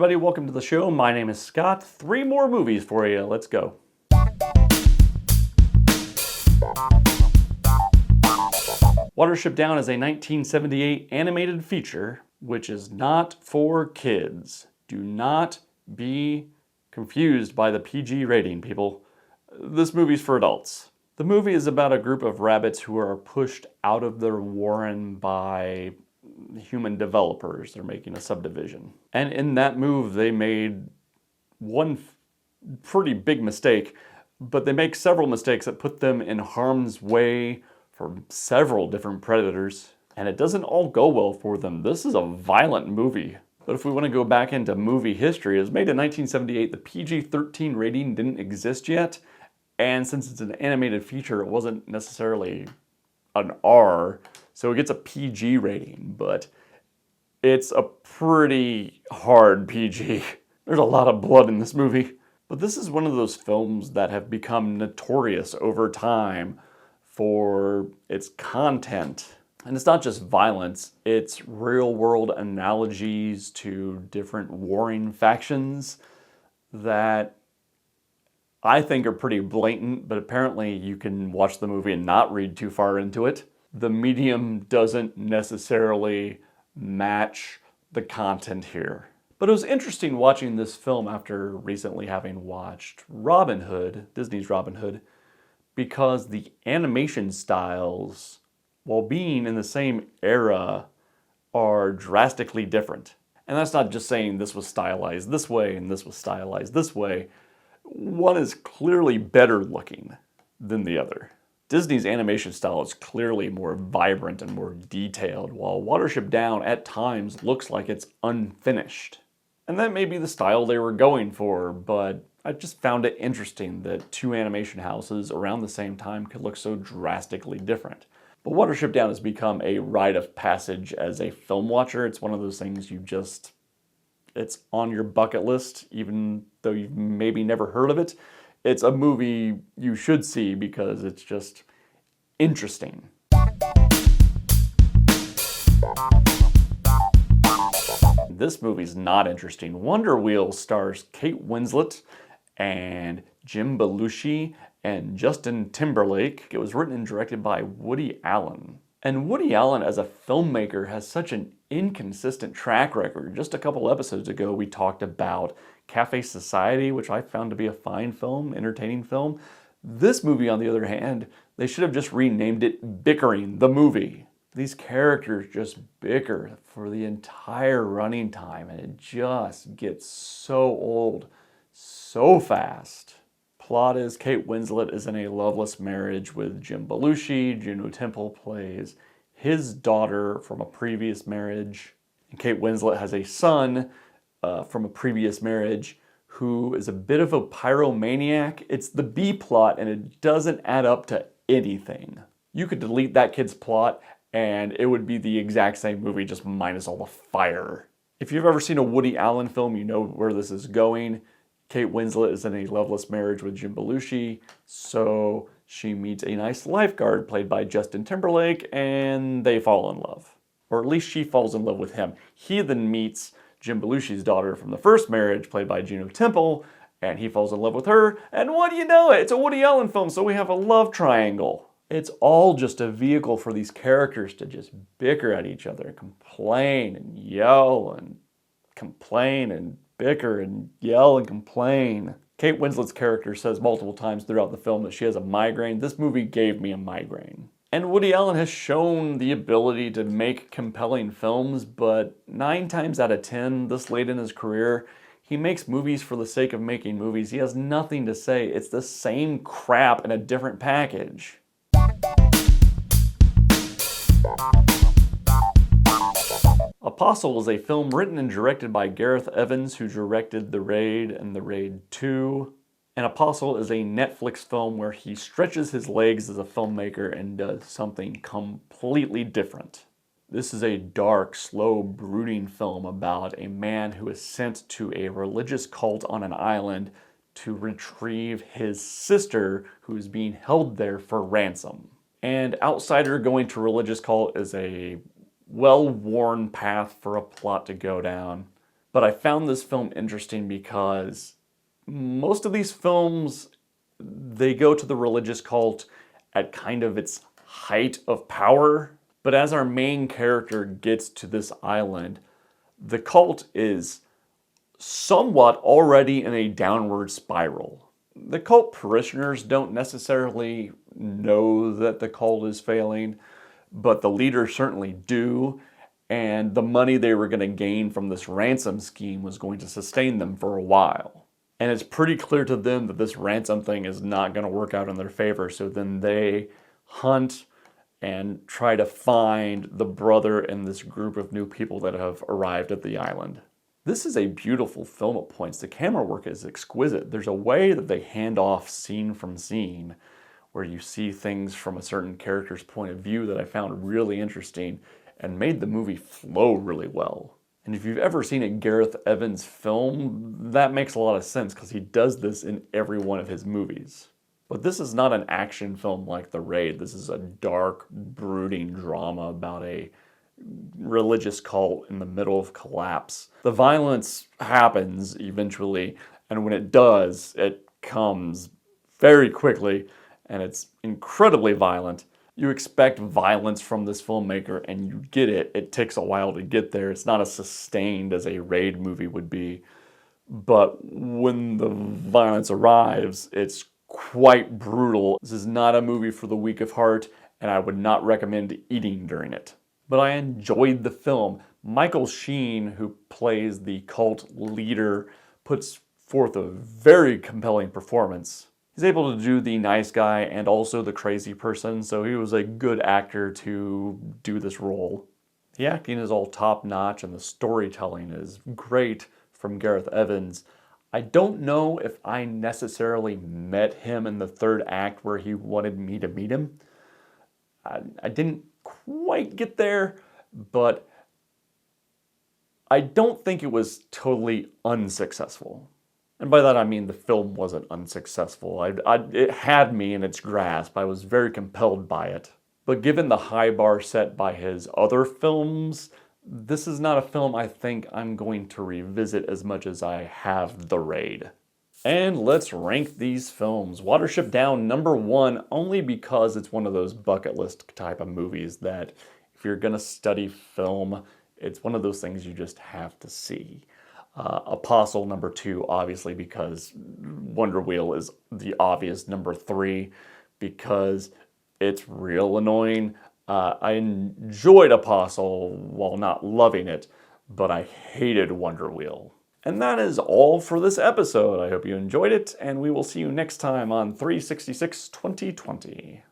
everybody, welcome to the show. My name is Scott. 3 more movies for you. Let's go. Watership Down is a 1978 animated feature which is not for kids. Do not be confused by the PG rating, people. This movie's for adults. The movie is about a group of rabbits who are pushed out of their warren by human developers. They're making a subdivision. And in that move, they made one pretty big mistake, but they make several mistakes that put them in harm's way for several different predators. And it doesn't all go well for them. This is a violent movie. But if we want to go back into movie history, it was made in 1978. The PG-13 rating didn't exist yet. And since it's an animated feature, it wasn't necessarily an R, so it gets a PG rating, but it's a pretty hard PG. There's a lot of blood in this movie. But this is one of those films that have become notorious over time for its content. And it's not just violence, it's real-world analogies to different warring factions that I think are pretty blatant, but apparently you can watch the movie and not read too far into it. The medium doesn't necessarily match the content here. But it was interesting watching this film after recently having watched Robin Hood, Disney's Robin Hood, because the animation styles, while being in the same era, are drastically different. And that's not just saying this was stylized this way and this was stylized this way. One is clearly better looking than the other. Disney's animation style is clearly more vibrant and more detailed, while Watership Down at times looks like it's unfinished. And that may be the style they were going for, but I just found it interesting that 2 animation houses around the same time could look so drastically different. But Watership Down has become a rite of passage as a film watcher. It's one of those things it's on your bucket list, even though you've maybe never heard of it. It's a movie you should see because it's just interesting. This movie's not interesting. Wonder Wheel stars Kate Winslet and Jim Belushi and Justin Timberlake. It was written and directed by Woody Allen. And Woody Allen as a filmmaker has such an inconsistent track record. Just a couple episodes ago, we talked about Cafe Society, which I found to be a fine film, entertaining film. This movie, on the other hand, they should have just renamed it Bickering, the movie. These characters just bicker for the entire running time, and it just gets so old so fast. Plot is Kate Winslet is in a loveless marriage with Jim Belushi. Juno Temple plays his daughter from a previous marriage. And Kate Winslet has a son from a previous marriage who is a bit of a pyromaniac. It's the B plot and it doesn't add up to anything. You could delete that kid's plot and it would be the exact same movie, just minus all the fire. If you've ever seen a Woody Allen film, you know where this is going. Kate Winslet is in a loveless marriage with Jim Belushi, so she meets a nice lifeguard played by Justin Timberlake, and they fall in love. Or at least she falls in love with him. He then meets Jim Belushi's daughter from the first marriage, played by Juno Temple, and he falls in love with her, and what do you know? It's a Woody Allen film, so we have a love triangle. It's all just a vehicle for these characters to just bicker at each other, complain and yell and complain and bicker and yell and complain. Kate Winslet's character says multiple times throughout the film that she has a migraine. This movie gave me a migraine. And Woody Allen has shown the ability to make compelling films, but 9 times out of 10, this late in his career, he makes movies for the sake of making movies. He has nothing to say. It's the same crap in a different package. Apostle is a film written and directed by Gareth Evans, who directed The Raid and The Raid 2. And Apostle is a Netflix film where he stretches his legs as a filmmaker and does something completely different. This is a dark, slow, brooding film about a man who is sent to a religious cult on an island to retrieve his sister, who is being held there for ransom. And outsider going to religious cult is a well-worn path for a plot to go down. But I found this film interesting because most of these films, they go to the religious cult at kind of its height of power. But as our main character gets to this island, the cult is somewhat already in a downward spiral. The cult parishioners don't necessarily know that the cult is failing, but the leaders certainly do, and the money they were going to gain from this ransom scheme was going to sustain them for a while. And it's pretty clear to them that this ransom thing is not going to work out in their favor, so then they hunt and try to find the brother and this group of new people that have arrived at the island. This is a beautiful film at points. The camera work is exquisite. There's a way that they hand off scene from scene where you see things from a certain character's point of view that I found really interesting and made the movie flow really well. And if you've ever seen a Gareth Evans film, that makes a lot of sense because he does this in every one of his movies. But this is not an action film like The Raid. This is a dark, brooding drama about a religious cult in the middle of collapse. The violence happens eventually, and when it does, it comes very quickly, and it's incredibly violent. You expect violence from this filmmaker, and you get it. It takes a while to get there. It's not as sustained as a Raid movie would be, but when the violence arrives, it's quite brutal. This is not a movie for the weak of heart, and I would not recommend eating during it. But I enjoyed the film. Michael Sheen, who plays the cult leader, puts forth a very compelling performance. He's able to do the nice guy and also the crazy person, so he was a good actor to do this role. The acting is all top-notch and the storytelling is great from Gareth Evans. I don't know if I necessarily met him in the third act where he wanted me to meet him. I didn't quite get there, but I don't think it was totally unsuccessful. And by that I mean the film wasn't unsuccessful. It had me in its grasp. I was very compelled by it. But given the high bar set by his other films, this is not a film I think I'm going to revisit as much as I have The Raid. And let's rank these films. Watership Down, number 1, only because it's one of those bucket list type of movies that if you're gonna study film, it's one of those things you just have to see. Apostle, number 2, obviously because Wonder Wheel is the obvious number 3 because it's real annoying. I enjoyed Apostle while not loving it, but I hated Wonder Wheel. And that is all for this episode. I hope you enjoyed it, and we will see you next time on 366 2020.